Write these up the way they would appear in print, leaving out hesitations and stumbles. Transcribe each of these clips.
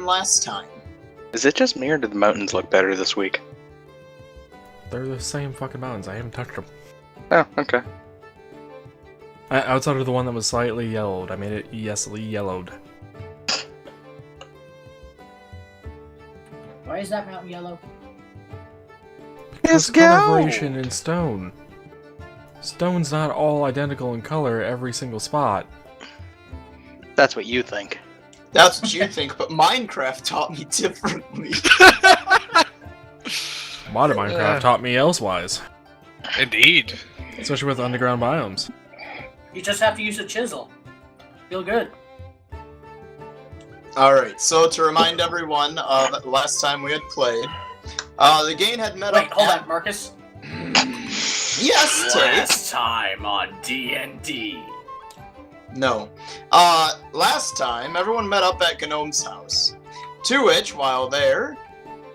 than last time. Is it just me or did the mountains look better this week? They're the same fucking mountains. I haven't touched them. Oh, okay. Outside of the one that was slightly yellowed. I made it yellowed. Why is that mountain yellow? It's coloration in stone. Stone's not all identical in color every single spot. That's what you think. That's what you think, but Minecraft taught me differently. Modern Minecraft taught me elsewise. Indeed. Especially with underground biomes. You just have to use a chisel. Feel good. Alright, so to remind everyone, that the last time we had played, the gang had met Wait, up hold at... on, Marcus. Yes, Tate! Last time on D&D. No. Last time, everyone met up at Gnome's house. To which, while there,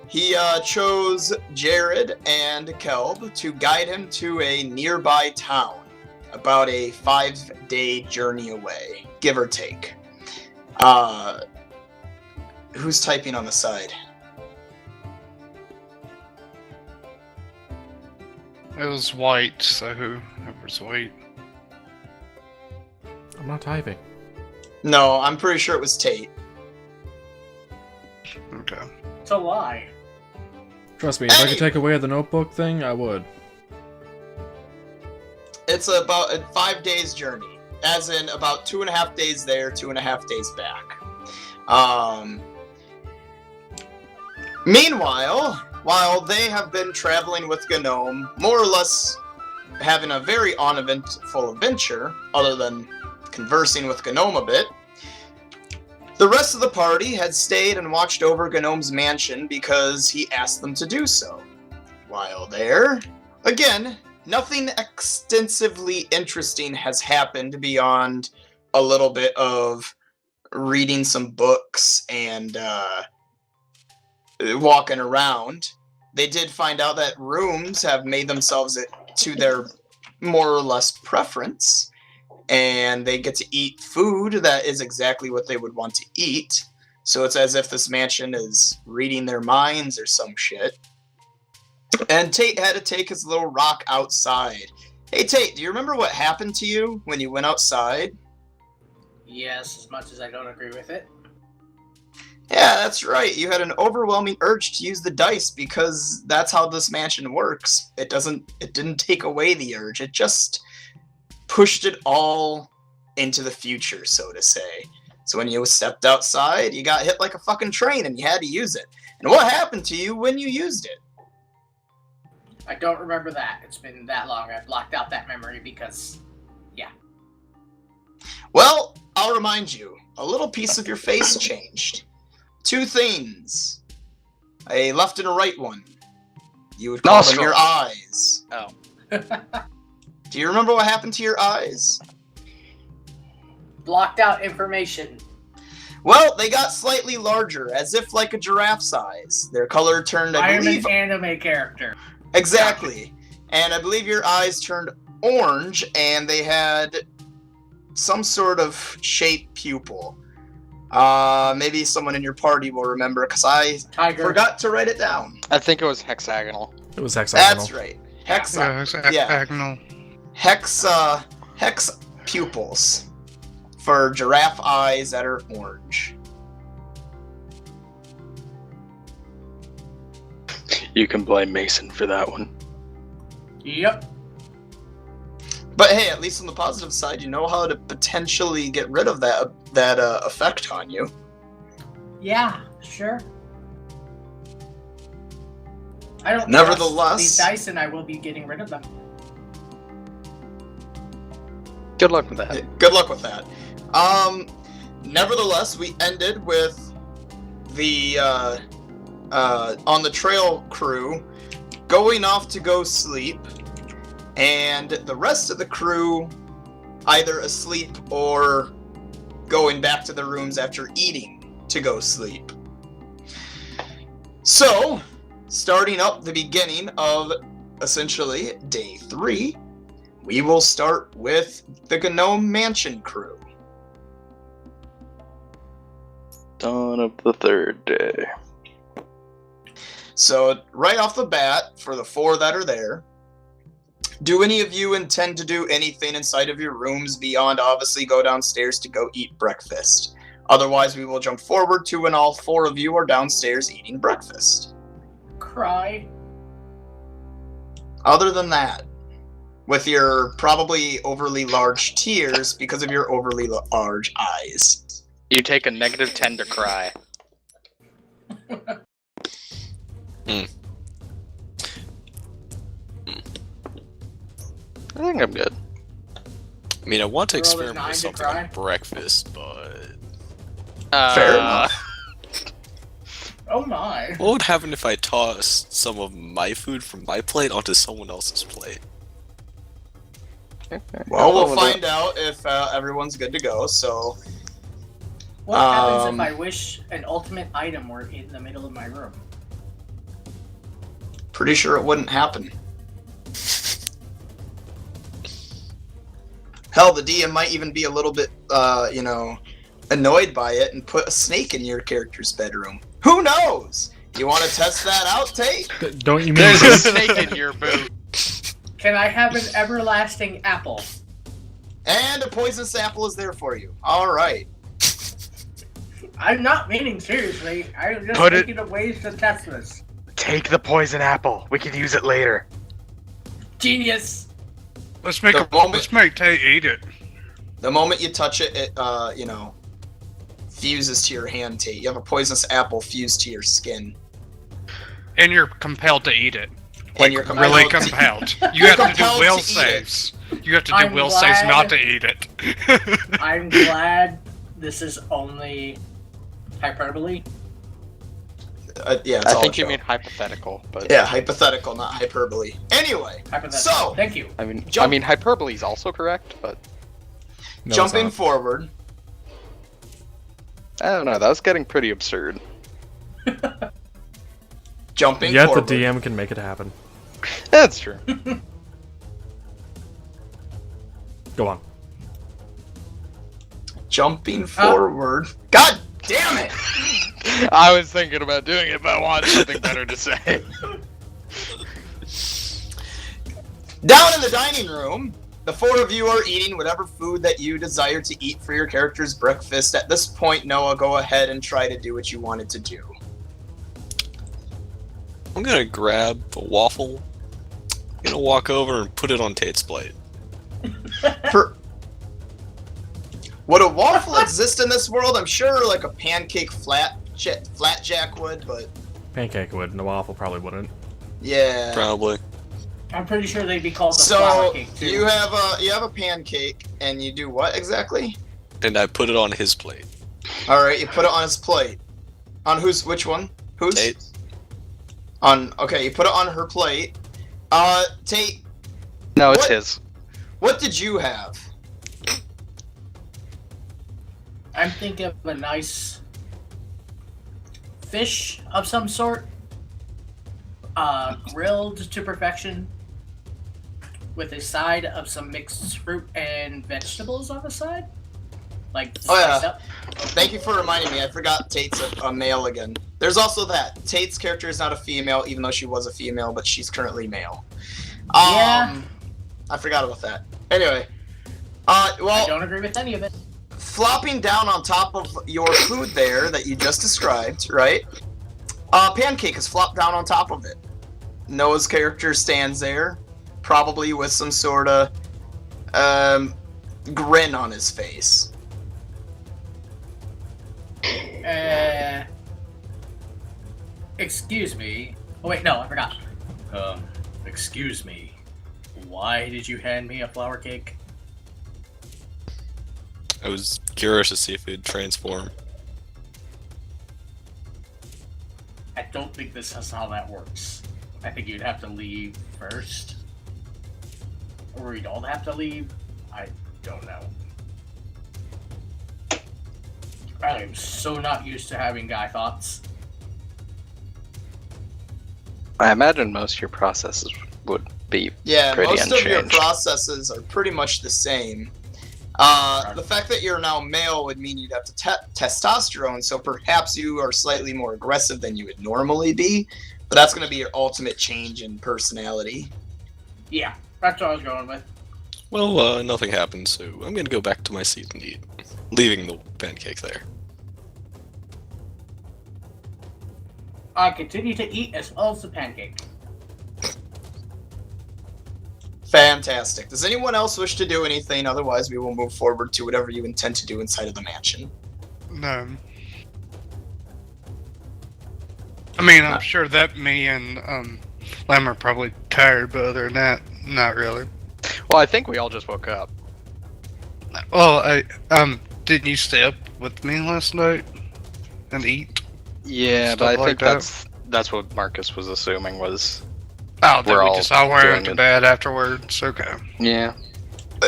he chose Jared and Kelb to guide him to a nearby town, about a 5-day journey away, give or take. Who's typing on the side? It was white, so whoever's white. I'm not typing. No, I'm pretty sure it was Tate. Okay. It's a lie. Trust me, if I could take away the notebook thing, I would. It's about a 5 days journey, as in about 2.5 days there, 2.5 days back. Meanwhile, while they have been traveling with Gnome, more or less having a very uneventful adventure, other than conversing with Gnome a bit, the rest of the party had stayed and watched over Gnome's mansion because he asked them to do so. While there, again, nothing extensively interesting has happened beyond a little bit of reading some books and walking around. They did find out that rooms have made themselves to their more or less preference, and they get to eat food that is exactly what they would want to eat. So it's as if this mansion is reading their minds or some shit. And Tate had to take his little rock outside. Hey Tate, do you remember what happened to you when you went outside? Yes, as much as I don't agree with it. Yeah, that's right. You had an overwhelming urge to use the dice because that's how this mansion works. It didn't take away the urge. It just pushed it all into the future, so to say. So when you stepped outside, you got hit like a fucking train and you had to use it. And what happened to you when you used it? I don't remember that. It's been that long. I blocked out that memory because, yeah. Well, I'll remind you. A little piece of your face changed. 2 things. A left and a right one. You would call them your eyes. Oh. Do you remember what happened to your eyes? Blocked out information. Well, they got slightly larger, as if like a giraffe size. Their color turned, I believe... an anime character. Exactly. And I believe your eyes turned orange, and they had some sort of shaped pupil. Maybe someone in your party will remember, because I forgot to write it down. I think it was hexagonal. It was hexagonal. That's right. Hexagonal. Hex pupils for giraffe eyes that are orange. You can blame Mason for that one. Yep. But hey, at least on the positive side, you know how to potentially get rid of that effect on you. Yeah, sure. I don't Nevertheless, trust these dice, and I will be getting rid of them. Good luck with that. Good luck with that. Nevertheless, we ended with the on the trail crew going off to go sleep, and the rest of the crew either asleep or going back to their rooms after eating to go sleep. So, starting up the beginning of essentially day 3, we will start with the Gnome Mansion crew. Dawn of the third day. So, right off the bat, for the 4 that are there, do any of you intend to do anything inside of your rooms beyond obviously go downstairs to go eat breakfast? Otherwise, we will jump forward to when all 4 of you are downstairs eating breakfast. Cry. Other than that, with your probably overly large tears because of your overly large eyes. You take a -10 to cry. I think I'm good. I mean, I want to Roll a experiment 9 with to something cry. on breakfast, but Fair enough. Oh my. what would happen if I tossed some of my food from my plate onto someone else's plate? Well, we'll find out if everyone's good to go, so... What happens Um, if I wish an ultimate item were in the middle of my room? Pretty sure it wouldn't happen. Hell, the DM might even be a little bit, annoyed by it and put a snake in your character's bedroom. Who knows? You want to test that out, Tate? Don't you mean There's a snake in your boot. Can I have an everlasting apple? And a poisonous apple is there for you. All right. I'm not meaning seriously. I'm just Put it- thinking of ways to test this. Take the poison apple. We can use it later. Genius. Let's make The moment- Tate eat it. The moment you touch it, it fuses to your hand, Tate. You have a poisonous apple fused to your skin. And you're compelled to eat it. And you're Really compelled to- compelled. You have to do compelled will to eat it. saves. You have to do I'm will saves glad- not to eat it. I'm glad this is only hyperbole. Yeah, it's I all think a you joke. mean hypothetical, but Yeah, hypothetical, not hyperbole. Anyway, Hypothetical. So- Thank you. I Jump- mean hyperbole is also correct, but No, it's jumping not. forward, I don't know. That was getting pretty absurd. jumping Yet forward. the DM can make it happen. That's true. Go on. Jumping forward. God damn it! I was thinking about doing it, but I wanted something better to say. Down in the dining room, the 4 of you are eating whatever food that you desire to eat for your character's breakfast. At this point, Noah, go ahead and try to do what you wanted to do. I'm gonna grab a waffle, gonna walk over and put it on Tate's plate. Would a waffle exist in this world? I'm sure like a pancake flatjack would, but Pancake would, and a waffle probably wouldn't. yeah. Probably. I'm pretty sure they'd be called the flour So cake too. you have a pancake, and you do what exactly? And I put it on his plate. All right, you put it on his plate. On which one? Whose? Tate. Okay, you put it on her plate. Tate, No, it's What? his. what did you have? I'm thinking of a nice fish of some sort, grilled to perfection, with a side of some mixed fruit and vegetables on the side. Like Oh, yeah. sliced up. Thank you for reminding me. I forgot Tate's a male again. There's also that. Tate's character is not a female, even though she was a female, but she's currently male. Yeah. I forgot about that. Anyway. I Well, don't agree with any of it. flopping down on top of your food there that you just described, right? Pancake is flopped down on top of it. Noah's character stands there, probably with some sort of grin on his face. Excuse me. Oh wait, no, I forgot. Excuse me. Why did you hand me a flour cake? I was curious to see if it'd transform. I don't think this is how that works. I think you'd have to leave first. Or we don't have to leave. I don't know. I am so not used to having guy thoughts. I imagine most of your processes would be Yeah, pretty most of your unchanged. processes are pretty much the same. The fact that you're now male would mean you'd have to testosterone, so perhaps you are slightly more aggressive than you would normally be, but that's going to be your ultimate change in personality. Yeah, that's what I was going with. Well, nothing happened, so I'm gonna go back to my seat and eat, leaving the pancake there. I continue to eat as well as the pancake. Fantastic. Does anyone else wish to do anything? Otherwise, we will move forward to whatever you intend to do inside of the mansion. No. I mean, I'm sure that me and Lem are probably tired, but other than that, not really. Well, I think we all just woke up. Well, didn't you stay up with me last night and eat? Yeah, Stuff but I like think that. that's what Marcus was assuming was. Oh, then We're we all just all went doing to it. bed afterwards. Okay. Yeah.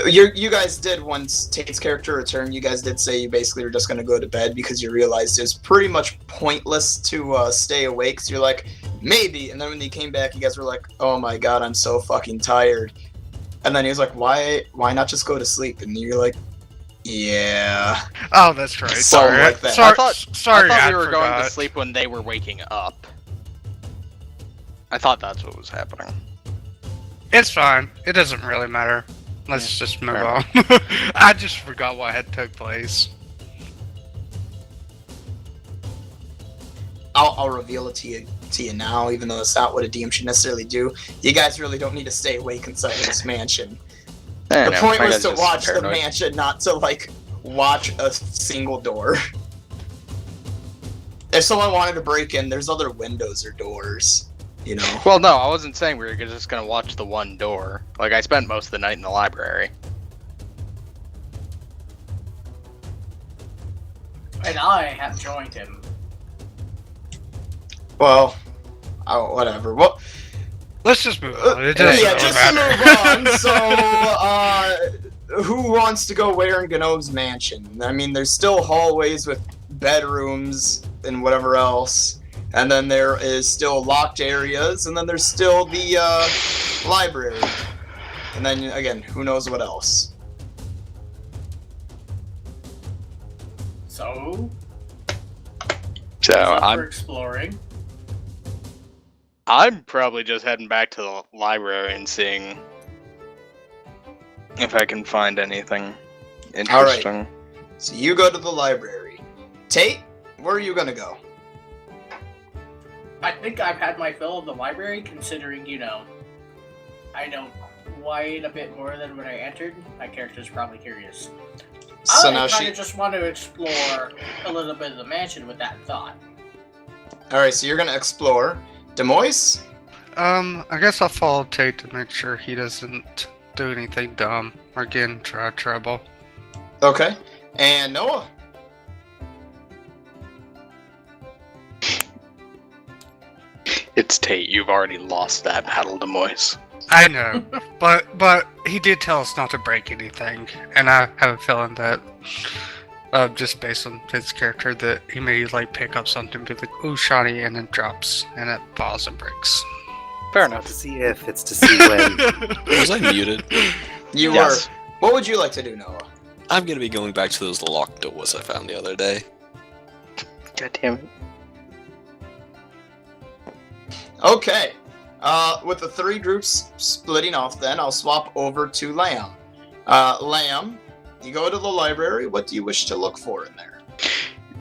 You guys did, once Tate's character returned, you guys did say you basically were just going to go to bed because you realized it was pretty much pointless to stay awake. So you're like, maybe. And then when he came back, you guys were like, oh my god, I'm so fucking tired. And then he was like, why not just go to sleep? And you're like, yeah. Oh, that's right. Something Sorry. like that. Sorry. I thought Sorry. we I were going to forgot. sleep when they were waking up. I thought that's what was happening. It's fine. It doesn't really matter. Let's just move fair on. I just forgot what had took place. I'll reveal it to you now, even though it's not what a DM should necessarily do. You guys really don't need to stay awake inside of this mansion. The point was to watch the mansion, not to, like, watch a single door. If someone wanted to break in, there's other windows or doors, you know? Well, no, I wasn't saying we were just gonna watch the one door. Like, I spent most of the night in the library. And I have joined him. Well, whatever. Well, Let's just move on. It doesn't yeah, really just matter. to move on. So, who wants to go where in Gnome's mansion? I mean, there's still hallways with bedrooms and whatever else, and then there is still locked areas, and then there's still the library, and then again, who knows what else? So, So up for I'm exploring. probably just heading back to the library and seeing if I can find anything interesting. So you go to the library. Tate, where are you gonna go? I think I've had my fill of the library, considering, I know quite a bit more than when I entered. My character's probably curious. So I now kind of just want to explore a little bit of the mansion with that thought. Alright, so you're gonna explore. Demois? I guess I'll follow Tate to make sure he doesn't do anything dumb or get in trouble. Okay. And Noah? It's Tate. You've already lost that battle, Demois. I know, but he did tell us not to break anything, and I have a feeling that, just based on his character, that he may like pick up something, be like, "Ooh, shiny," and then drops, and it falls and breaks. Fair It's not enough. to see if, it's to see when. Was I muted? You Yes. are. What would you like to do, Noah? I'm gonna be going back to those locked doors I found the other day. God damn it. Okay. With the three groups splitting off, then I'll swap over to Lamb. Lamb, you go to the library. What do you wish to look for in there?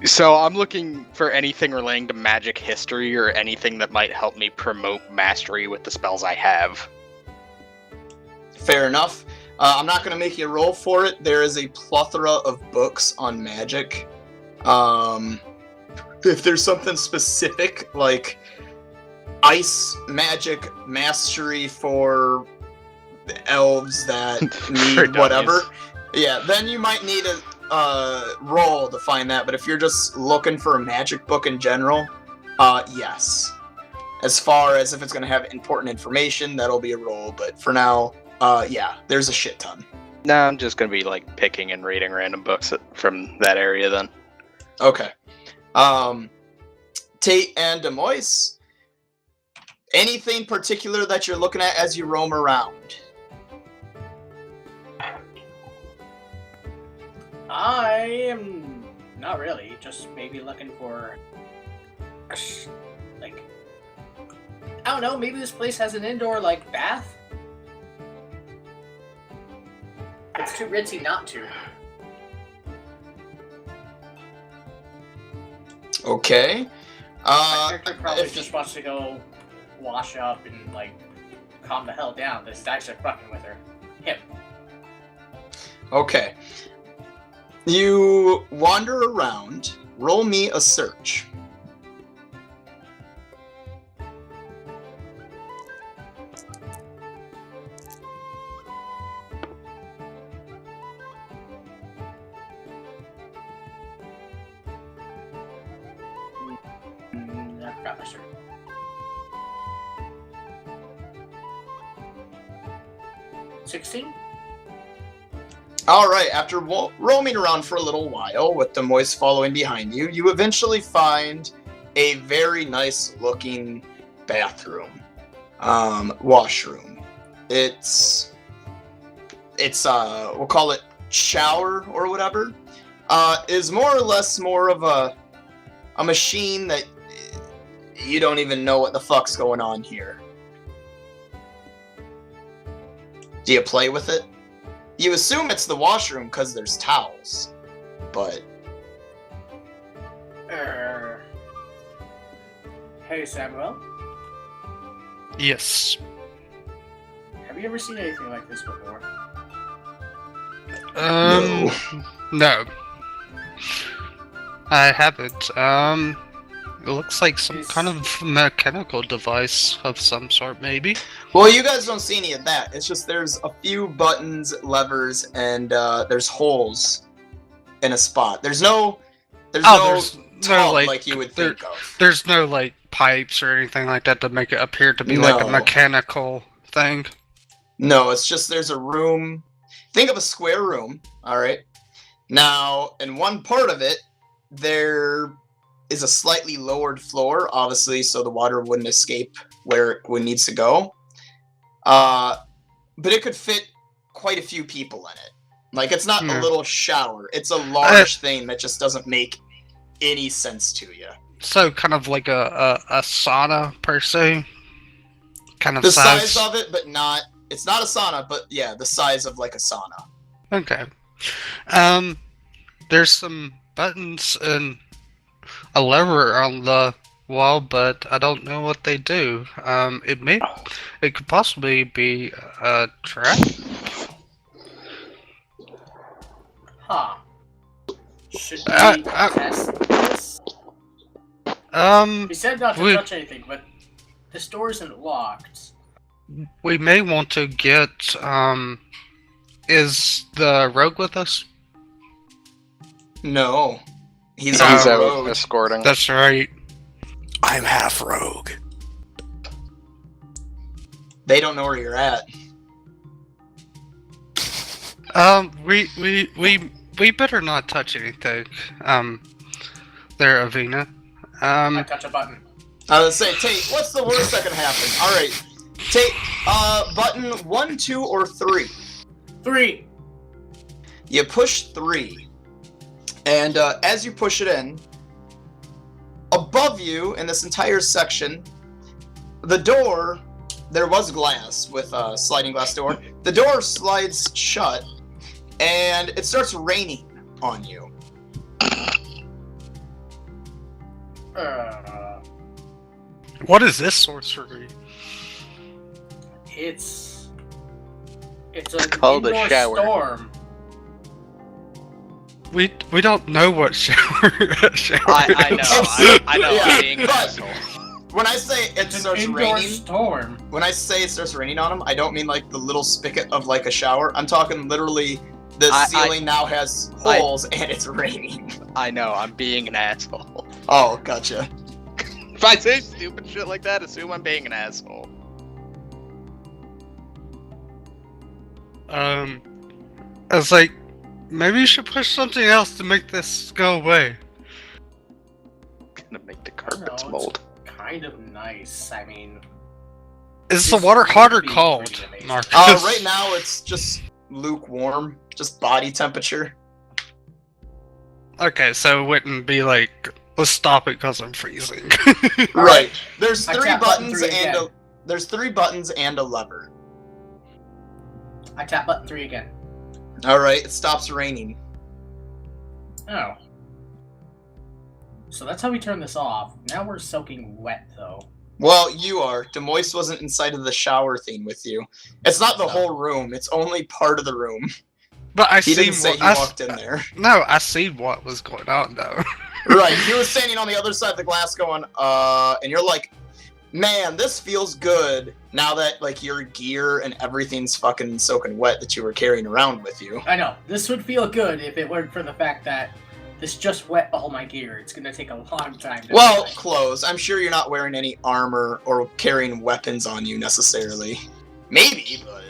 So I'm looking for anything relating to magic history or anything that might help me promote mastery with the spells I have. Fair enough. I'm not going to make you roll for it. There is a plethora of books on magic. If there's something specific, like ice magic mastery for elves that For need dummies. whatever, yeah, then you might need a roll to find that. But if you're just looking for a magic book in general, yes. As far as if it's going to have important information, that'll be a roll. But for now, yeah, there's a shit ton. No, I'm just gonna be like picking and reading random books from that area then. Okay. Tate and Demois, anything particular that you're looking at as you roam around? I am not really. Just maybe looking for, like, I don't know. Maybe this place has an indoor like bath. It's too ritzy not to. Okay. My character probably if- just wants to go wash up and like calm the hell down. This is actually fucking with her. Him. Okay. You wander around. Roll me a search. I forgot my shirt. $16? All right. After roaming around for a little while, with the moist following behind you, you eventually find a very nice-looking bathroom, washroom. It's we'll call it shower or whatever. Is more or less more of a machine that you don't even know what the fuck's going on here. Do you play with it? You assume it's the washroom because there's towels, but... Hey Samuel, Yes. have you ever seen anything like this before? No. No. I haven't. It looks like some kind of mechanical device of some sort, maybe. Well, you guys don't see any of that. It's just there's a few buttons, levers, and there's holes in a spot. There's no tub like you would think of. There's no like pipes or anything like that to make it appear to be like a No. mechanical thing. No, it's just there's a room. Think of a square room, all right? Now, in one part of it, there is a slightly lowered floor, obviously, so the water wouldn't escape where it needs to go. But it could fit quite a few people in it. Like, it's not a little shower. It's a large thing that just doesn't make any sense to you. So kind of like a sauna per se. Kind of The size of it, but not... It's not a sauna, but yeah, the size of like a sauna. Okay. There's some buttons and a lever on the wall, but I don't know what they do. It could possibly be a trap. Huh. Should we I- test this? We said not to we- touch anything, but this door isn't locked. We may want to get, is the rogue with us? No. He's No. on He's the out road. escorting. That's right. I'm half rogue. They don't know where you're at. We better not touch anything. There, Avina. I touch a button. I was gonna say, Tate, what's the worst that can happen? Alright. Tate, button 1, 2, or 3. 3. You push 3. And as you push it in, above you in this entire section, the door, there was glass with a sliding glass door. The door slides shut, and it starts raining on you. What is this sorcery? It's an called a indoor shower. storm. We don't know what shower. I know. I know. Yeah, I'm being an but- asshole. When I say it It's an starts indoor raining, storm. when I say it starts raining on them, I don't mean like the little spigot of like a shower. I'm talking literally the ceiling now has holes and it's raining. I know. I'm being an asshole. Oh, gotcha. If I say stupid shit like that, assume I'm being an asshole. I was like, maybe you should push something else to make this go away. Gonna make the carpets No, mold. Kind of nice. I mean, Is the This water would hot or be cold, pretty amazing. Marcus? Right now it's just lukewarm, just body temperature. Okay, so it wouldn't be like, let's stop it because I'm freezing. Right. There's I three tap button buttons 3 and again. there's 3 buttons and a lever. I tap button 3 again. All right, it stops raining. Oh. So that's how we turn this off. Now we're soaking wet, though. Well, you are. Demoise wasn't inside of the shower thing with you. It's not the No. whole room. It's only part of the room. But I He seen didn't say what he walked in there. No, I seen what was going on though. Right, he was standing on the other side of the glass going, and you're like, man, this feels good now that, like, your gear and everything's fucking soaking wet that you were carrying around with you. I know. This would feel good if it weren't for the fact that this just wet all my gear. It's gonna take a long time to Well, dry. clothes. I'm sure you're not wearing any armor or carrying weapons on you necessarily. Maybe, but...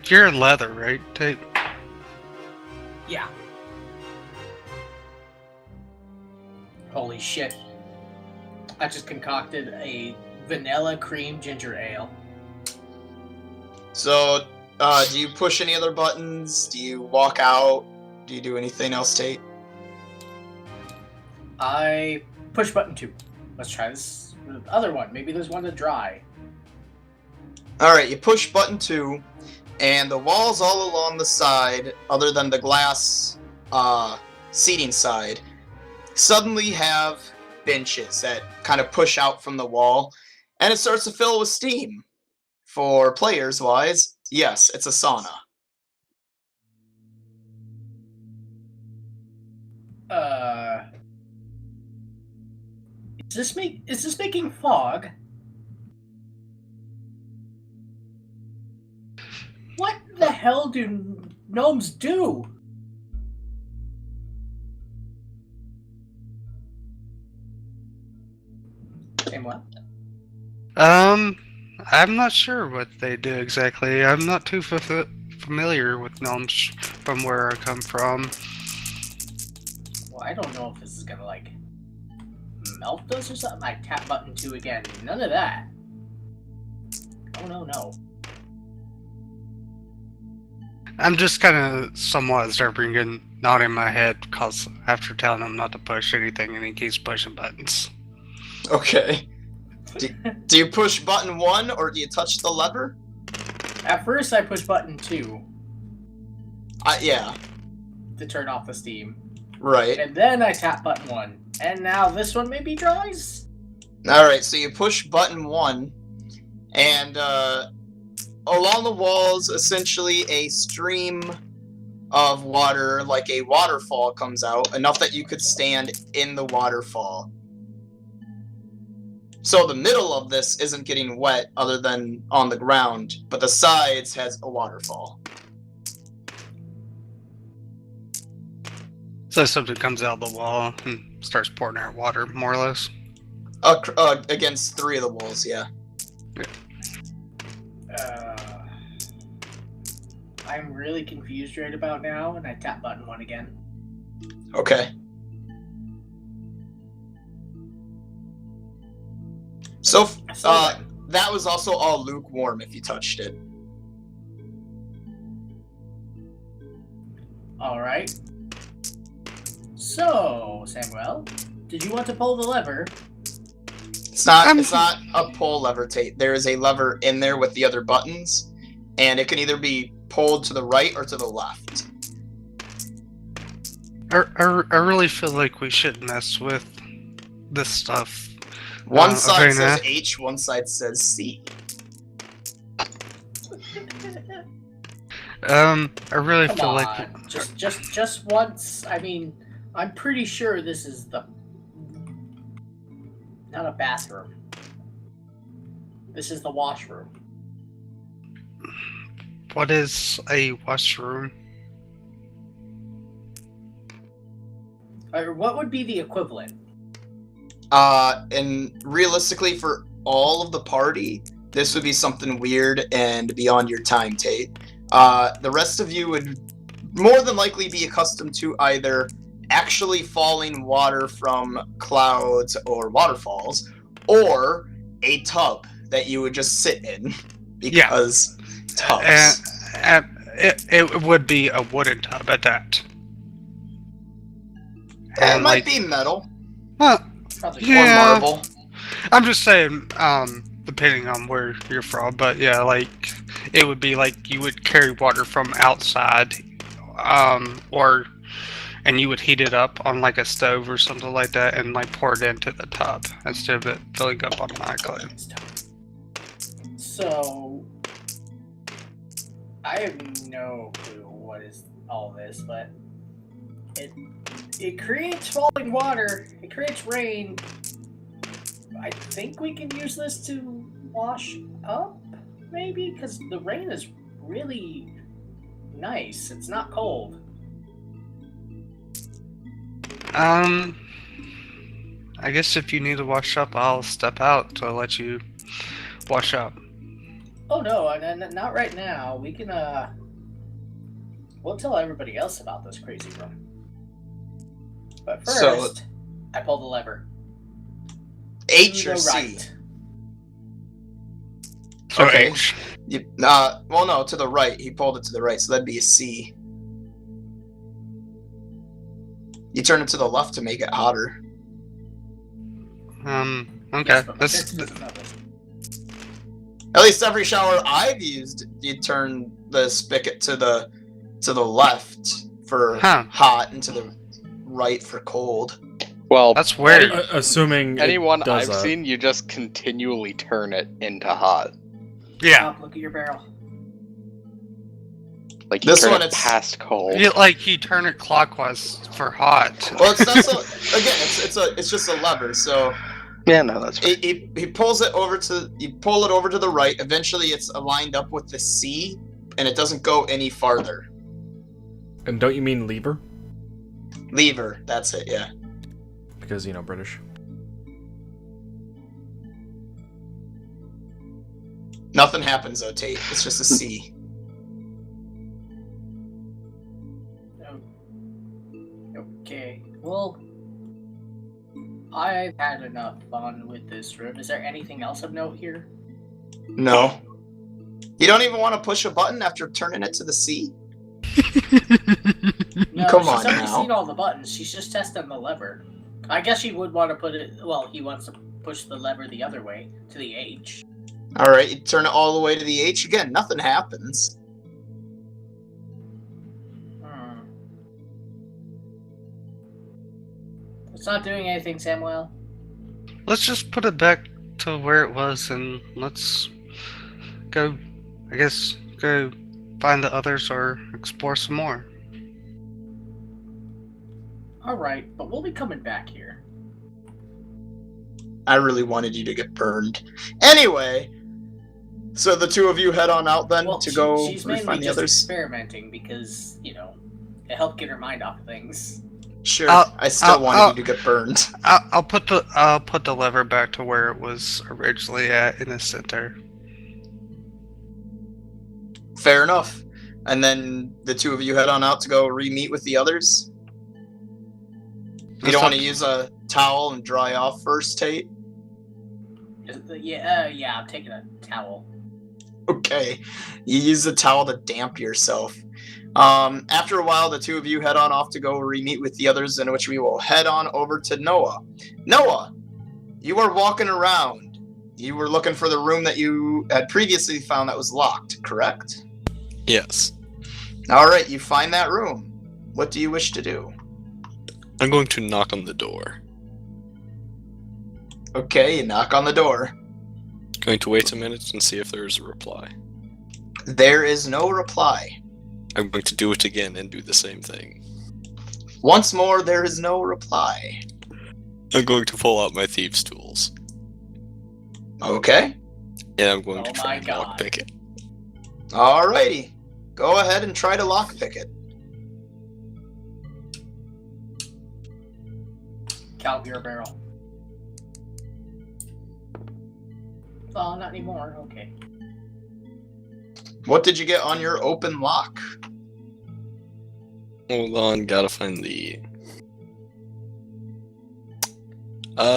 You're in leather, right, Tate? Yeah. Holy shit. I just concocted a vanilla cream ginger ale. So, do you push any other buttons? Do you walk out? Do you do anything else, Tate? I push button 2. Let's try this other one. Maybe there's one to dry. Alright, you push button 2, and the walls all along the side, other than the glass seating side, suddenly have benches that kind of push out from the wall, and it starts to fill with steam. For players-wise, yes, it's a sauna. Is this making fog? What the hell do gnomes do? Same one. I'm not sure what they do exactly. I'm not too familiar with gnomes from where I come from. Well, I don't know if this is gonna, like, melt us or something. I tap button 2 again. None of that. Oh, no. I'm just kind of somewhat observing and nodding my head because after telling him not to push anything and he keeps pushing buttons. Okay. Do you push button 1, or do you touch the lever? At first, I push button 2 Yeah, to turn off the steam. right. And then I tap button 1. And now this one maybe dries? Alright, so you push button 1, and along the walls, essentially a stream of water, like a waterfall, comes out, enough that you could stand in the waterfall. So the middle of this isn't getting wet other than on the ground, but the sides has a waterfall. So something comes out of the wall and starts pouring out water, more or less. Against 3 of the walls, yeah. I'm really confused right about now, and I tap button 1 again. Okay. So, that was also all lukewarm if you touched it. Alright. So, Samuel, did you want to pull the lever? It's not a pull lever, Tate. There is a lever in there with the other buttons, and it can either be pulled to the right or to the left. I really feel like we should mess with this stuff. One side okay, says nah. H, one side says C. I really Come feel on, like just once. I mean, I'm pretty sure this is not a bathroom. This is the washroom. what is a washroom? Or what would be the equivalent? And realistically, for all of the party, this would be something weird and beyond your time, Tate. The rest of you would more than likely be accustomed to either actually falling water from clouds or waterfalls, or a tub that you would just sit in, because tubs. It would be a wooden tub at that. It And might like, be metal well, Probably Yeah. or marble. I'm just saying, depending on where you're from, but yeah, like it would be like you would carry water from outside, and you would heat it up on like a stove or something like that, and like pour it into the tub instead of it filling up automatically. So, I have no clue what is all this, but it creates falling water. It creates rain. I think we can use this to wash up, maybe, because the rain is really nice. It's not cold. I guess if you need to wash up, I'll step out to let you wash up. Oh no, not right now. We can we'll tell everybody else about this crazy room. But first, So- I pull the lever. H To or the C? right. So Okay. H. Well, no, to the right. He pulled it to the right, so that'd be a C. You turn it to the left to make it hotter. Okay. Yes, but my That's fist is another. At least every shower I've used, you turn the spigot to the left for Huh. hot and to the right for cold. Well, that's weird. Assuming it anyone does I've that. seen, you just continually turn it into hot. Yeah. Stop, look at your barrel. Like you This turn one, it it's- past cold. Yeah, like you turn it clockwise for hot. Well, it's not so. Again, it's just a lever. So Yeah, no, that's right. he pulls it over to you pull it over to the right. Eventually, it's aligned up with the C, and it doesn't go any farther. And don't you mean lever? Lever. That's it. Yeah. Because, you know, British. Nothing happens though, Tate. It's just a C. Okay, well, I've had enough fun with this room. Is there anything else of note here? No. You don't even want to push a button after turning it to the C? No, Come she's on already now. seen all the buttons. She's just testing the lever. I guess she would want to put it. Well, he wants to push the lever the other way to the H. Alright, you turn it all the way to the H. Again, nothing happens. It's not doing anything, Samuel. Let's just put it back to where it was and let's go, I guess, go find the others or explore some more. Alright, but we'll be coming back here. I really wanted you to get burned. Anyway, so the two of you head on out then Well, to go she's mainly find the just others? experimenting because, you know, it helped get her mind off of things. Sure, I'll- I still I'll- wanted I'll- you to get burned. I'll put the lever back to where it was originally at in the center. Fair enough. And then the two of you head on out to go re-meet with the others? You don't want to use a towel and dry off first, Tate? Yeah, I'm taking a towel. Okay. You use the towel to damp yourself. After a while, the two of you head on off to go re-meet with the others, in which we will head on over to Noah. Noah, you are walking around. You were looking for the room that you had previously found that was locked, correct? Yes. Alright, you find that room. What do you wish to do? I'm going to knock on the door. Okay, you knock on the door. Going to wait a minute and see if there is a reply. There is no reply. I'm going to do it again and do the same thing. Once more, there is no reply. I'm going to pull out my thieves' tools. Okay. And I'm going to Oh try my and God. lockpick it. Alrighty. Go ahead and try to lockpick it. Count your barrel. Oh, not anymore. Okay. What did you get on your open lock? Hold on, gotta find the...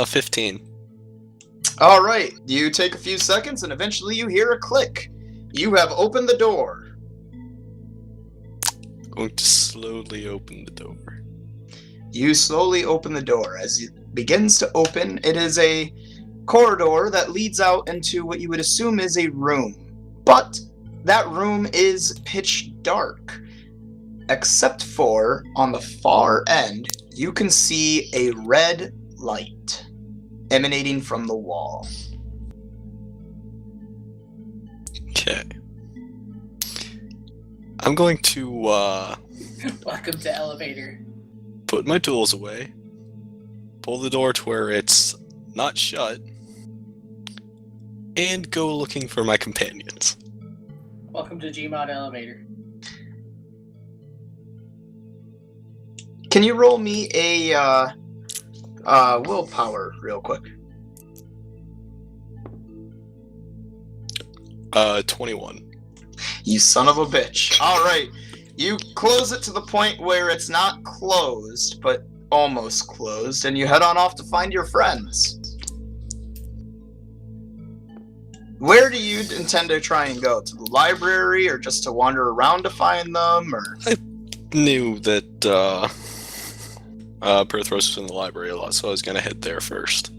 15. Alright, you take a few seconds and eventually you hear a click. You have opened the door. Going to slowly open the door. You slowly open the door. As it begins to open, it is a corridor that leads out into what you would assume is a room. But that room is pitch dark. Except for, on the far end, you can see a red light emanating from the wall. Okay. I'm going to Welcome to elevator. put my tools away, pull the door to where it's not shut, and go looking for my companions. Welcome to Gmod elevator. Can you roll me a willpower real quick? 21. You son of a bitch. Alright. You close it to the point where it's not closed, but almost closed, and you head on off to find your friends. Where do you intend to try and go? To the library, or just to wander around to find them, or... Knew that Perthros was in the library a lot, so I was gonna head there first.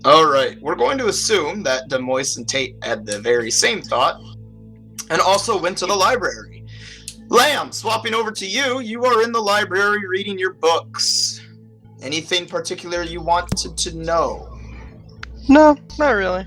Alright, we're going to assume that Demois and Tate had the very same thought, and also went to the library. Lamb, swapping over to you, you are in the library reading your books. Anything particular you wanted to know? No, not really.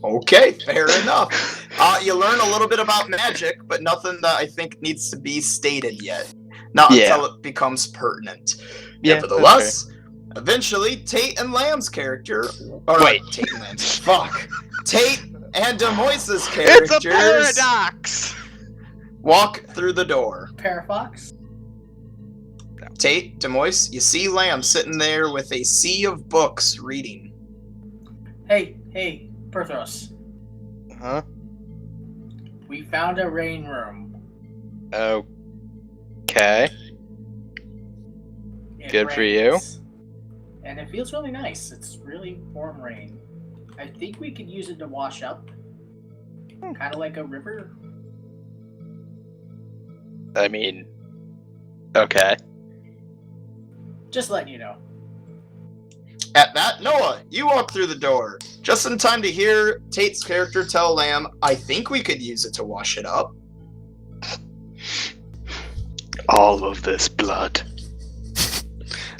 Okay, fair enough. You learn a little bit about magic, but nothing that I think needs to be stated yet. Not until it becomes pertinent. Yeah, Nevertheless, eventually, Tate and Lamb's character... Or, Wait. Tate and Lamb's. Fuck. Tate and Demois's It's a characters paradox! walk through the door. Parafox? Tate, Demois, you see Lamb sitting there with a sea of books reading. Hey, Perthros. Huh? We found a rain room. Okay. It Good for you. rains. And it feels really nice. It's really warm rain. I think we could use it to wash up. Kind of like a river. I mean, okay. Just letting you know. At that, Noah, you walk through the door, just in time to hear Tate's character tell Lamb, I think we could use it to wash it up. All of this blood.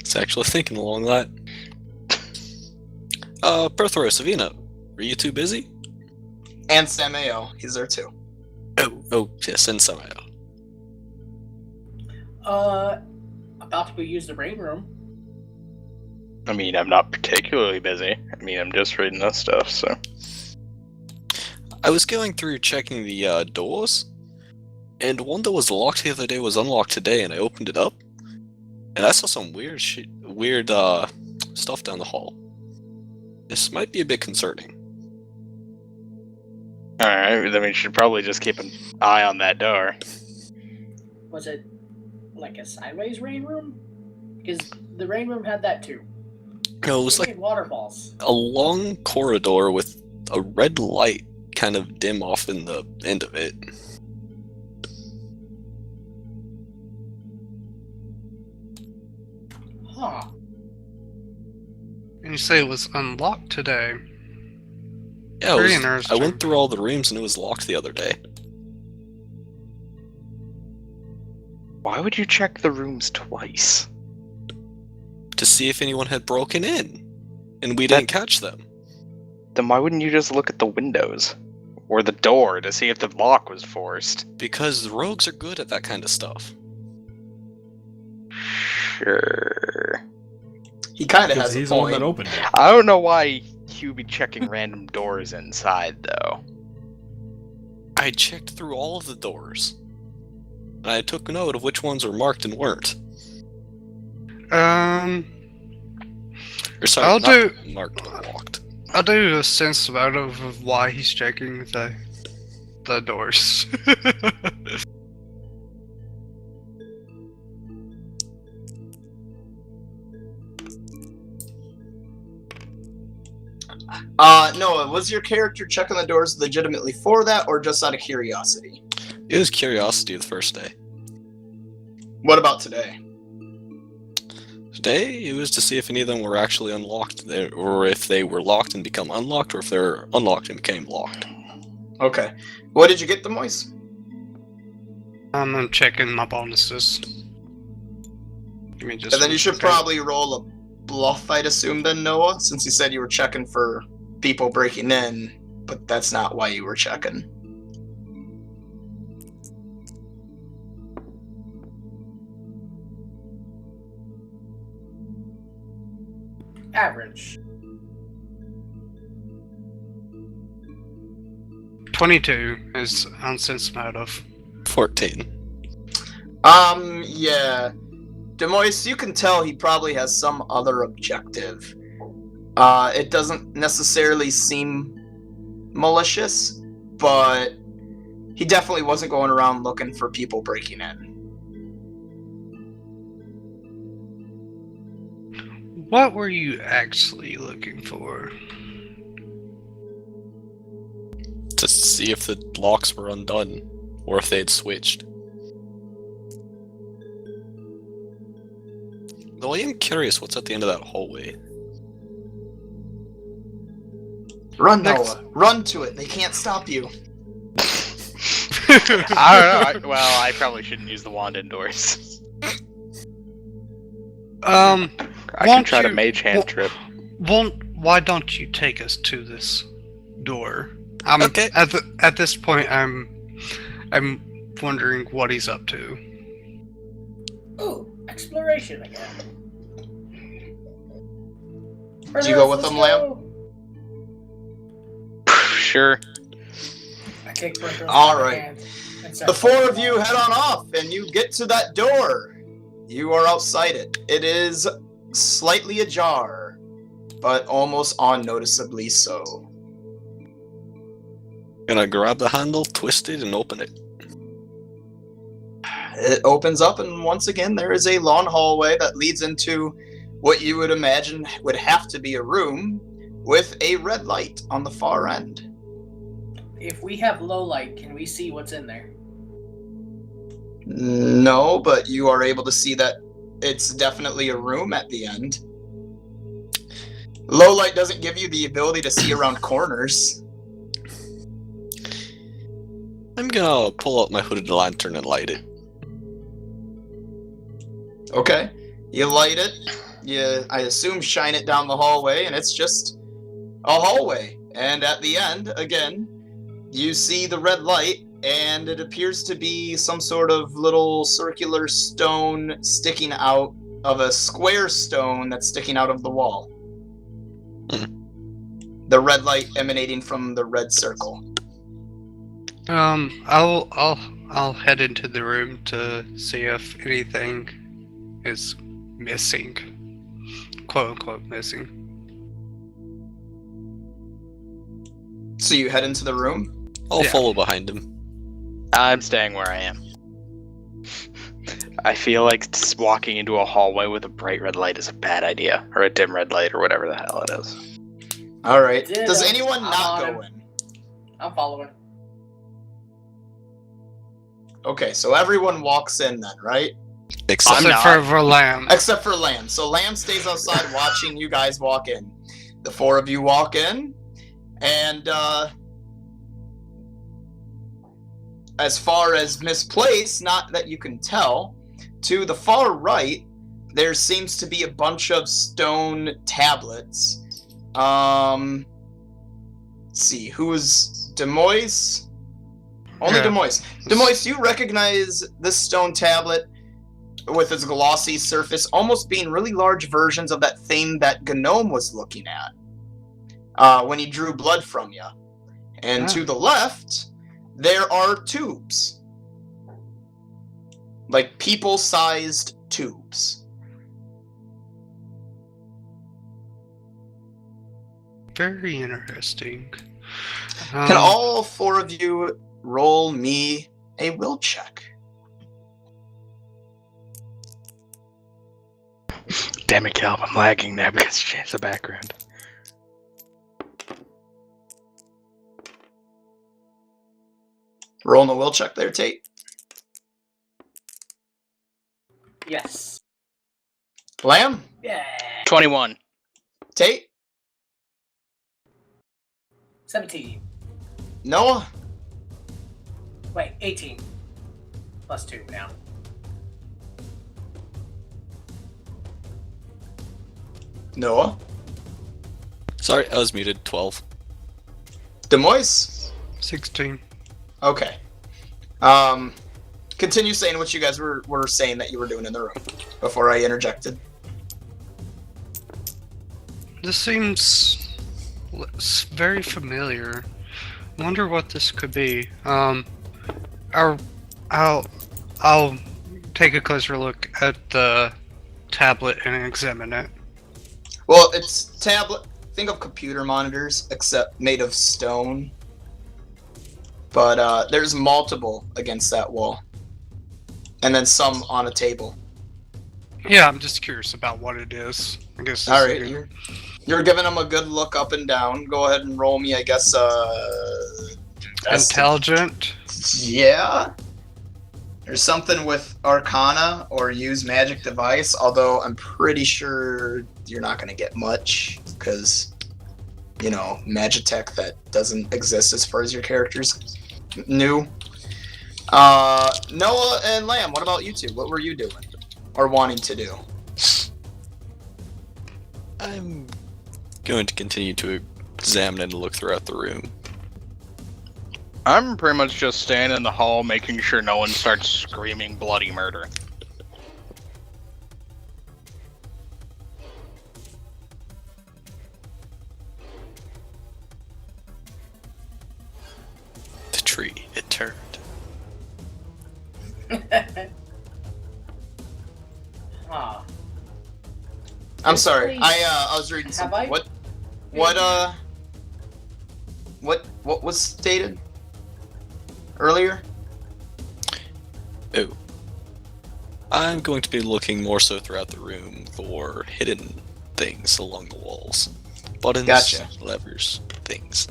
It's actually thinking along that. Perthros, Savina, were you too busy? And Samael, he's there too. Oh, yes, and Samael. About to go use the rain room. I mean, I'm not particularly busy. I mean, I'm just reading this stuff, so. I was going through checking the doors, and one that was locked the other day was unlocked today, and I opened it up, and I saw some weird stuff down the hall. This might be a bit concerning. Alright, then we should probably just keep an eye on that door. Was it like a sideways rain room? Because the rain room had that too. No, it was It like made waterfalls. a long corridor with a red light kind of dim off in the end of it. Huh. And you say it was unlocked today. Yeah, it Very was, I interesting. went through all the rooms and it was locked the other day. Why would you check the rooms twice? To see if anyone had broken in, and we didn't catch them. Then why wouldn't you just look at the windows? Or the door to see if the lock was forced? Because the rogues are good at that kind of stuff. Sure. He kind of Because has a he's the one point. that opened it. I don't know why he'd be checking random doors inside, though. I checked through all of the doors, and I took note of which ones were marked and weren't. Or sorry, I'll not do- marked but locked. I'll do a sense out of why he's checking the doors. Noah, was your character checking the doors legitimately for that, or just out of curiosity? It was curiosity the first day. What about today? Today, it was to see if any of them were actually unlocked, there, or if they were locked and become unlocked, or if they're unlocked and became locked. Okay. What did you get, Demois? I'm checking my bonuses. Give me just And then one you should second. probably roll a bluff, I'd assume, then, Noah, since you said you were checking for people breaking in, but that's not why you were checking. Average. 22 is unsensed motive. 14. Yeah. Demois, you can tell he probably has some other objective. It doesn't necessarily seem malicious, but he definitely wasn't going around looking for people breaking in. What were you actually looking for? To see if the locks were undone, or if they had switched. Though I am curious what's at the end of that hallway. Run, Next. Noah. Run to it. They can't stop you. I don't know. Well, I probably shouldn't use the wand indoors. I can Won't try to you- mage hand trip. Why don't you take us to this door? Okay. At this point, I'm wondering what he's up to. Ooh, exploration again. Do you go with them, Lamb? Sure. I kick Brinker's All by the right. hand and The start four of walking you along. head on off, and you get to that door. You are outside it. It is slightly ajar, but almost unnoticeably so. Gonna grab the handle, twist it, and open it. It opens up, and once again, there is a long hallway that leads into what you would imagine would have to be a room with a red light on the far end. If we have low light, can we see what's in there? No, but you are able to see that it's definitely a room at the end. Low light doesn't give you the ability to see around corners. I'm gonna pull out my hooded lantern and light it. Okay. You light it. You, I assume, shine it down the hallway, and it's just a hallway. And at the end, again, you see the red light, and it appears to be some sort of little circular stone sticking out of a square stone that's sticking out of the wall. The red light emanating from the red circle. I'll head into the room to see if anything is missing, quote unquote missing. So you head into the room. I'll Yeah. follow behind him. I'm staying where I am. I feel like walking into a hallway with a bright red light is a bad idea, or a dim red light, or whatever the hell it is. All right. Ditto. Does anyone I'm not on go him. in? I'm following. Okay, so everyone walks in then, right? Except Except not. for Lamb. Except for Lamb. So Lamb stays outside watching you guys walk in. The four of you walk in, and as far as misplaced, not that you can tell, to the far right, there seems to be a bunch of stone tablets. Let's see, who is Demois? Only Yeah. Demois. Demois, you recognize this stone tablet with its glossy surface almost being really large versions of that thing that Gnome was looking at when he drew blood from you. And Ah. to the left, there are tubes. Like people-sized tubes. Very interesting. Can all four of you roll me a will check? Damn it, Caleb, I'm lagging there because you changed the background. Rolling a will check there, Tate. Yes. Lamb? Yeah. 21. Tate? 17. Noah? Wait, 18. Plus 2 now. Noah? Sorry, I was muted. 12. Demois? 16. Okay. Continue saying what you guys were saying that you were doing in the room before I interjected. This seems very familiar. Wonder what this could be. I'll take a closer look at the tablet and examine it. Well, it's tablet. Think of computer monitors, except made of stone. But there's multiple against that wall. And then some on a table. Yeah, I'm just curious about what it is. I guess. Alright, you're giving them a good look up and down. Go ahead and roll me, I guess, Intelligent. Yeah. There's something with Arcana or use magic device, although I'm pretty sure you're not going to get much, because, you know, Magitech that doesn't exist as far as your character's new. Noah and Lamb, what about you two? What were you doing? Or wanting to do? I'm going to continue to examine and look throughout the room. I'm pretty much just staying in the hall, making sure no one starts screaming bloody murder. The tree, it turned. Ah. I'm sorry. Please. I was reading Have something. I? What was stated earlier? Oh. I'm going to be looking more so throughout the room for hidden things along the walls. Buttons, Gotcha. levers, things.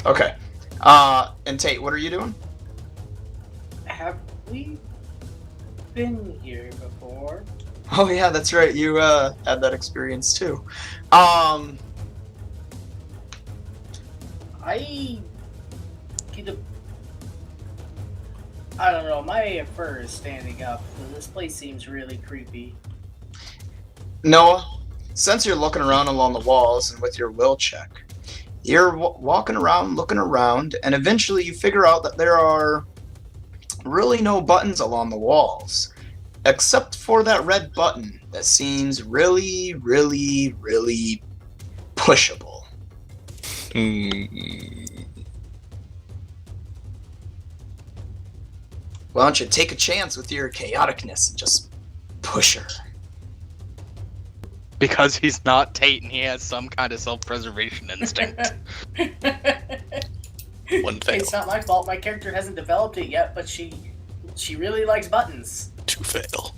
Okay. And Tate, what are you doing? Have we been here before? Oh yeah, that's right. You had that experience too. I don't know, my fur is standing up. This place seems really creepy. Noah, since you're looking around along the walls and with your will check, you're walking around, looking around, and eventually you figure out that there are really no buttons along the walls, except for that red button that seems really, really, really pushable. Why don't you take a chance with your chaoticness and just push her? Because he's not Tate and he has some kind of self-preservation instinct. One fail. It's not my fault. My character hasn't developed it yet, but she really likes buttons. 2 fail.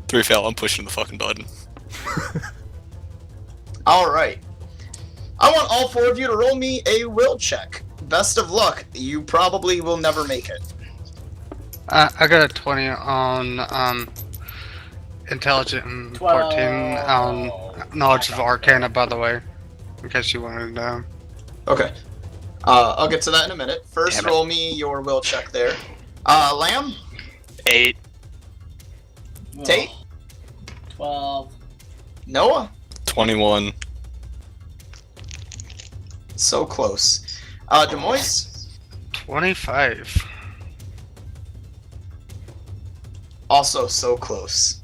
3 fail, I'm pushing the fucking button. Alright. I want all 4 of you to roll me a will check. Best of luck. You probably will never make it. I got a 20 on intelligent and 14 on knowledge of arcana, by the way, in case you wanted to know. Okay. I'll get to that in a minute. First, Damn it. roll me your will check there. Lamb? 8. Tate? 12. Noah? 21. So close. Demois? 25. Also so close.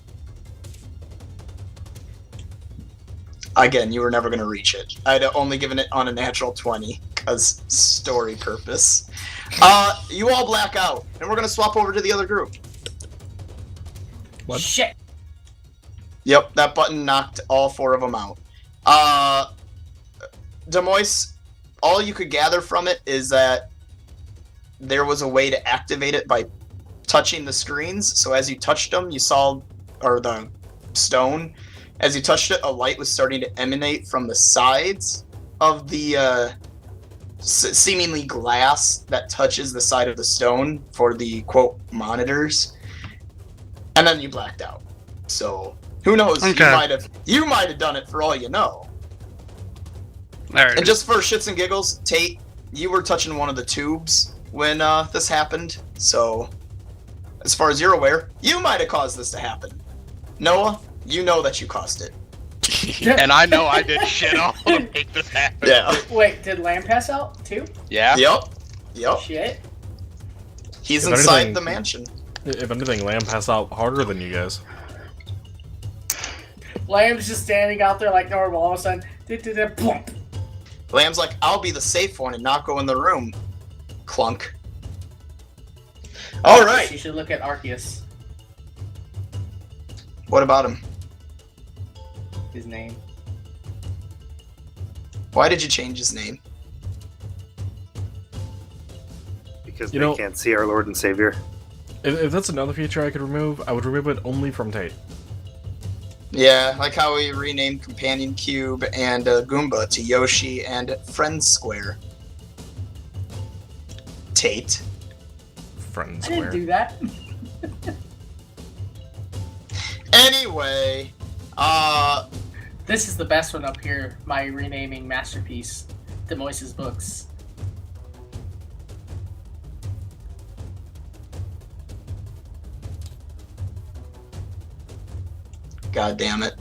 Again, you were never going to reach it. I'd only given it on a natural 20, because story purpose. You all black out, and we're going to swap over to the other group. What? Shit. Yep, that button knocked all 4 of them out. Demois, all you could gather from it is that there was a way to activate it by touching the screens. So as you touched them, you saw, or the stone, as you touched it, a light was starting to emanate from the sides of the seemingly glass that touches the side of the stone for the quote monitors, and then you blacked out. So who knows? Okay. You might have done it for all you know. There it And is. just for shits and giggles, Tate, you were touching one of the tubes when this happened. So as far as you're aware, you might have caused this to happen. Noah, you know that you caused it. And I know I did shit all to make this happen. Yeah. Wait, did Lamb pass out too? Yeah? Yep. Shit. He's If inside anything- the mansion. If anything, Lamb passed out harder than you guys. Lamb's just standing out there like normal. All of a sudden, plump. Lamb's like, I'll be the safe one and not go in the room. Clunk. All right. You should look at Arceus. What about him? His name. Why did you change his name? Because You they know- can't see our Lord and Savior. If that's another feature I could remove, I would remove it only from Tate. Yeah, like how we renamed Companion Cube and Goomba to Yoshi and Friends Square. Tate. Friends I didn't where. do that. Anyway, This is the best one up here. My renaming masterpiece, Demoise's books. God damn it.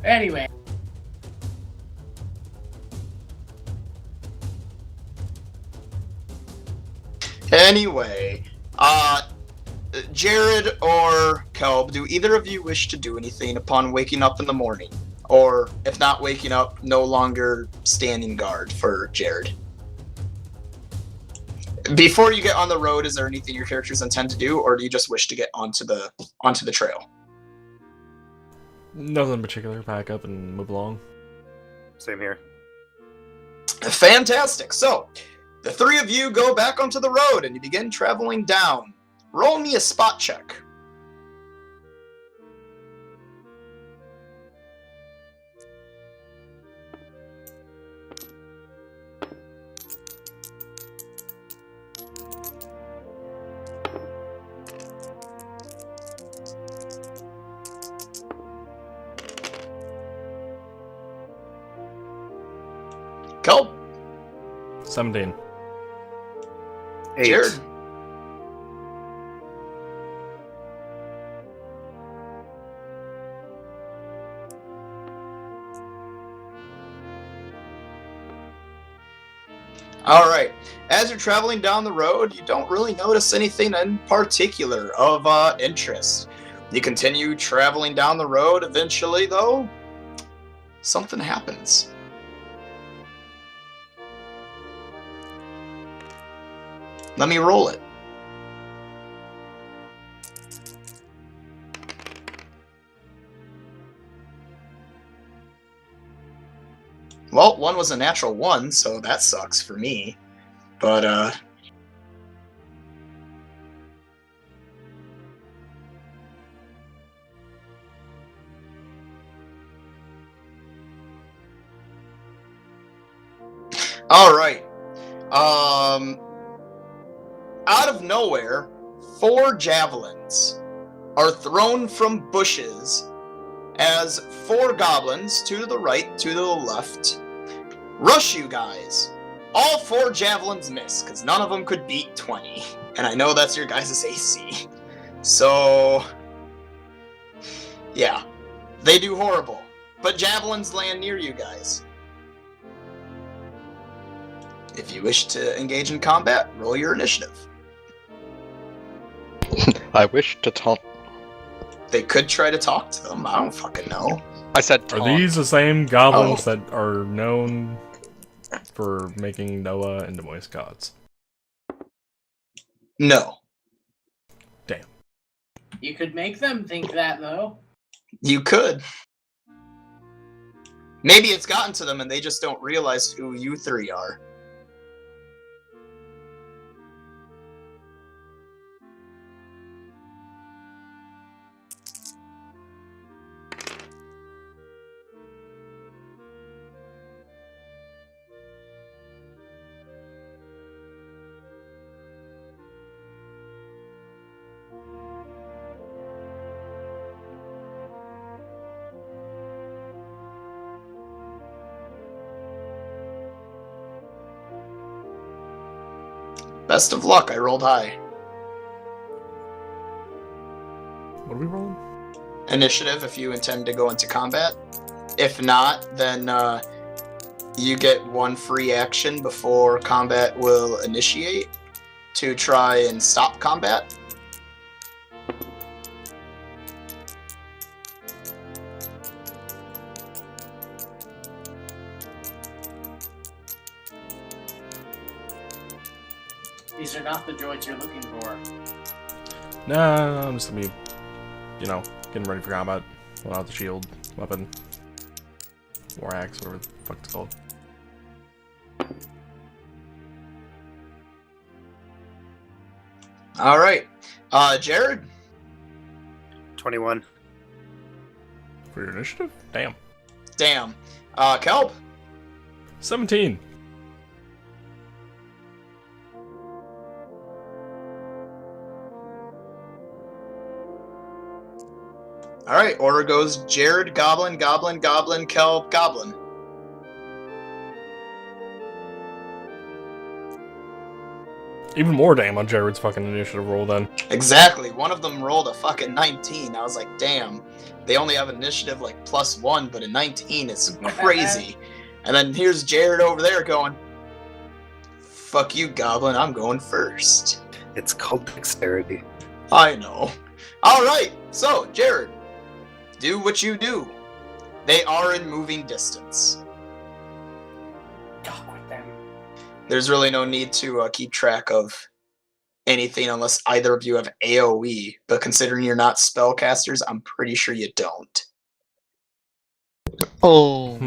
Anyway, Anyway, Jared or Kelb, do either of you wish to do anything upon waking up in the morning? Or, if not waking up, no longer standing guard for Jared? Before you get on the road, is there anything your characters intend to do, or do you just wish to get onto the trail? Nothing in particular. Pack up and move along. Same here. Fantastic. So, the three of you go back onto the road and you begin traveling down. Roll me a spot check. Kelp, 17. 8. Jared, all right. As you're traveling down the road, you don't really notice anything in particular of interest. You continue traveling down the road. Eventually, though, something happens. Let me roll it. Well, one was a natural one, so that sucks for me. But, alright. Out of nowhere, 4 javelins are thrown from bushes as 4 goblins, 2 to the right, 2 to the left, rush you guys. All 4 javelins miss, because none of them could beat 20. And I know that's your guys' AC. So, yeah, they do horrible. But javelins land near you guys. If you wish to engage in combat, roll your initiative. I wish to taunt. They could try to talk to them. I don't fucking know. I said Are taunt. these the same goblins Oh. that are known for making Noah and Demois gods? No. you could make them think that though. You could. Maybe it's gotten to them and they just don't realize who you 3 are. Best of luck, I rolled high. What are we rolling? Initiative if you intend to go into combat. If not, then you get one free action before combat will initiate to try and stop combat. These are not the droids you're looking for. Nah, I'm just gonna be, getting ready for combat. Pull out the shield, weapon, war axe, whatever the fuck it's called. All right, Jared. 21. For your initiative? Damn. Damn. Kelp. 17. All right, order goes Jared, Goblin, Goblin, Goblin, Kelp, Goblin. Even more damn on Jared's fucking initiative roll then. Exactly. One of them rolled a fucking 19. I was like, damn. They only have initiative like +1, but a 19 is crazy. And then here's Jared over there going, fuck you, Goblin, I'm going first. It's called dexterity. I know. All right, so, Jared, do what you do. They are in moving distance. Talk with them. There's really no need to keep track of anything unless either of you have AoE, but considering you're not spellcasters, I'm pretty sure you don't. Oh.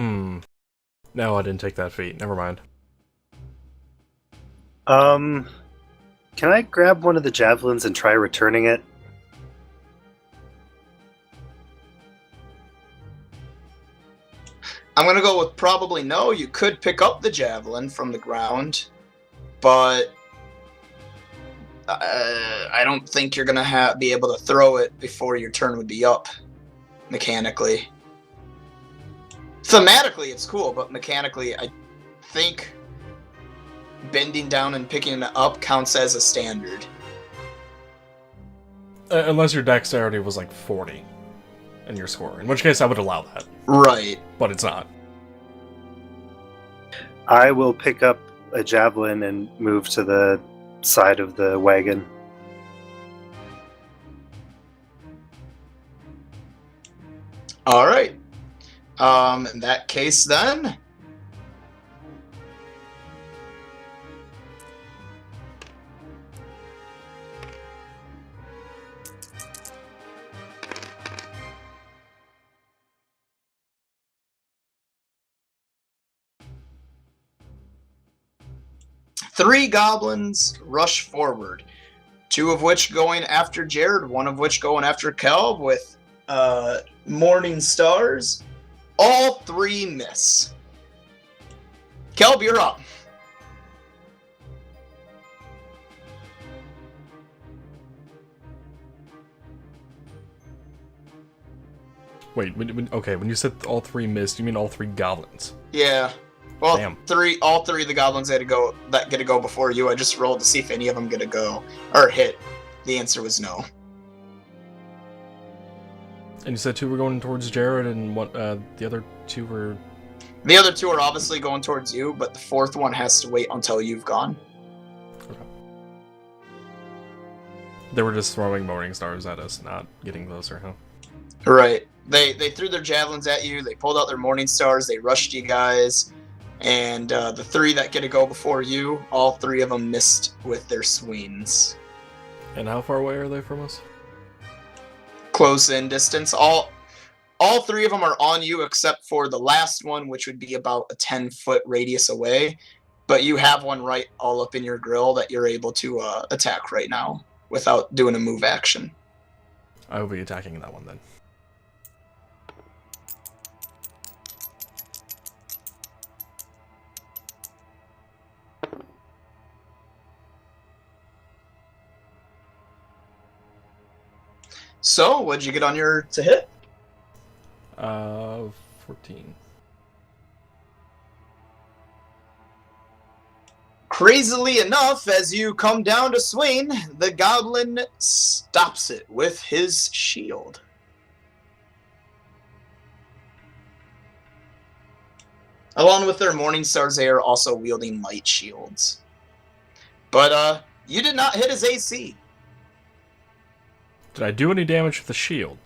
No, I didn't take that feat. Never mind. Can I grab one of the javelins and try returning it? I'm gonna go with probably no. You could pick up the javelin from the ground, but I don't think you're gonna be able to throw it before your turn would be up, mechanically. Thematically, it's cool, but mechanically, I think bending down and picking it up counts as a standard. Unless your dexterity was like 40 in your score, in which case I would allow that. Right. But it's not. I will pick up a javelin and move to the side of the wagon. All right. In that case, then. Three goblins rush forward, two of which going after Jared, one of which going after Kelb with morning stars. All three miss. Kelb, you're up. Wait, when you said all three missed, you mean all three goblins? Yeah. Well, Damn. all three of the goblins get to go before you. I just rolled to see if any of them get to go or hit. The answer was no. And you said two were going towards Jared, and what? The other two were. The other two are obviously going towards you, but the fourth one has to wait until you've gone. Okay. They were just throwing morning stars at us, not getting closer, huh? Right. They threw their javelins at you. They pulled out their morning stars. They rushed you guys. And the three that get to go before you, all three of them missed with their swings. And how far away are they from us? Close in distance. All three of them are on you except for the last one, which would be about a 10-foot radius away. But you have one right all up in your grill that you're able to attack right now without doing a move action. I will be attacking that one then. So, what'd you get on your to hit? 14. Crazily enough, as you come down to swing, the goblin stops it with his shield. Along with their morning stars, they are also wielding light shields. But you did not hit his AC. Did I do any damage with the shield?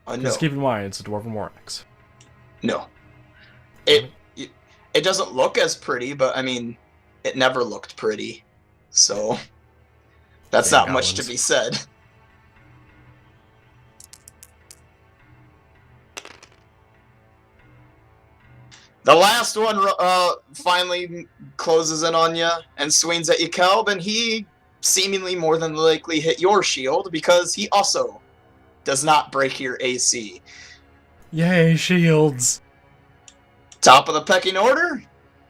No. Just keep in mind, it's a Dwarven Morax. No. It doesn't look as pretty, but I mean, it never looked pretty. So that's Damn not much to goblins. be said. The last one finally closes in on you and swings at you, Kelb, and he seemingly more than likely hit your shield because he also does not break your AC. Yay, shields! Top of the pecking order,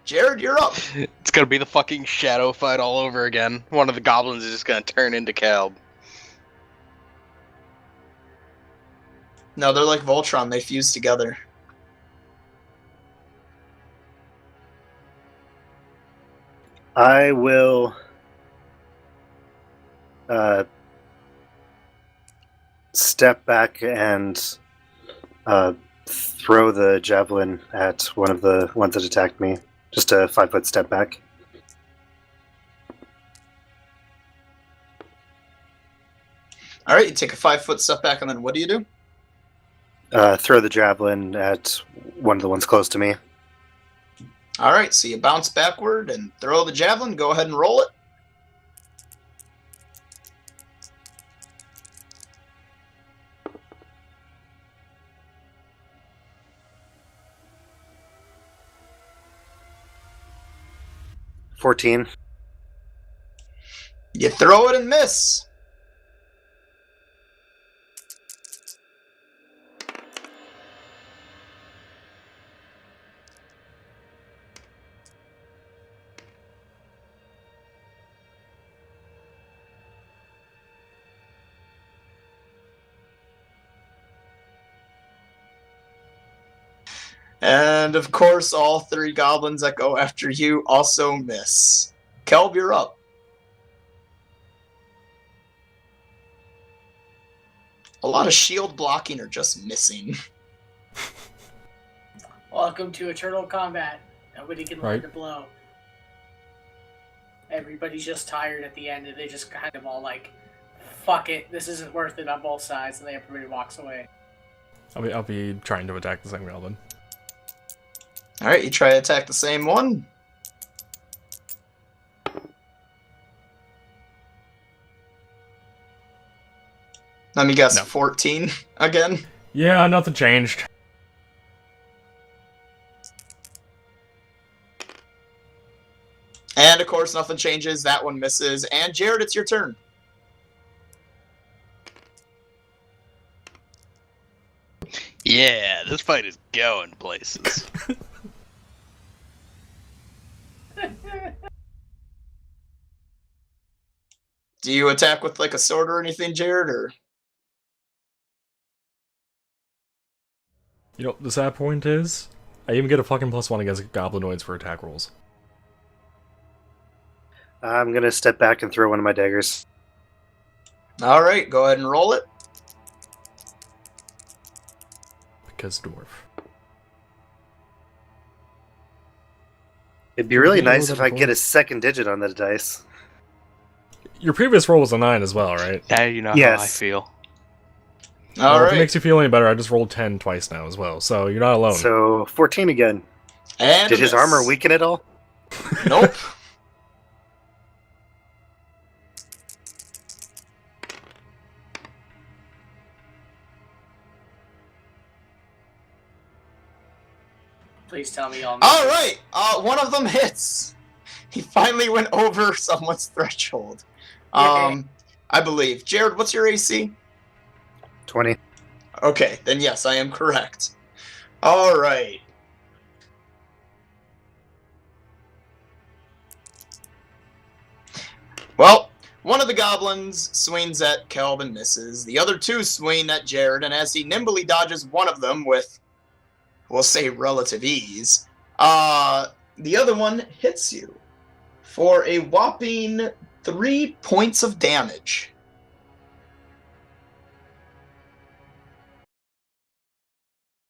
Jared, you're up. It's gonna be the fucking shadow fight all over again. One of the goblins is just gonna turn into Calb. No, they're like Voltron. They fuse together. I will step back and throw the javelin at one of the ones that attacked me. Just a 5-foot step back. All right, you take a 5-foot step back, and then what do you do? Throw the javelin at one of the ones close to me. All right, so you bounce backward and throw the javelin. Go ahead and roll it. $14. You throw it and miss. And of course, all 3 goblins that go after you also miss. Kelb, you're up. A lot of shield blocking are just missing. Welcome to Eternal Combat. Nobody can learn Right. to blow. Everybody's just tired at the end, and they just kind of all like, "Fuck it, this isn't worth it" on both sides, and then everybody walks away. I'll be trying to attack the same goblin. All right, you try to attack the same one. Let me guess, No. 14 again? Yeah, nothing changed. And of course, nothing changes. That one misses. And Jared, it's your turn. Yeah, this fight is going places. Do you attack with like a sword or anything, Jared? Or You know, the sad point is, I even get a fucking +1 against goblinoids for attack rolls. I'm going to step back and throw one of my daggers. all right, go ahead and roll it. Because dwarf. It'd be really Did you roll nice that if I before? get a second digit on that dice. Your previous roll was a 9 as well, right? Now you know how I Yes. feel. All Well, if it right, makes you feel any better, I just rolled 10 twice now as well, so you're not alone. So 14 again. and Did a his miss. armor weaken at all? Nope. Please tell me all. All right, one of them hits. He finally went over someone's threshold. I believe. Jared, what's your AC? 20. Okay, then yes, I am correct. All right. Well, One of the goblins swings at Kelb and misses. The other two swing at Jared, and as he nimbly dodges one of them with, we'll say, relative ease, the other one hits you for a whopping 3 points of damage.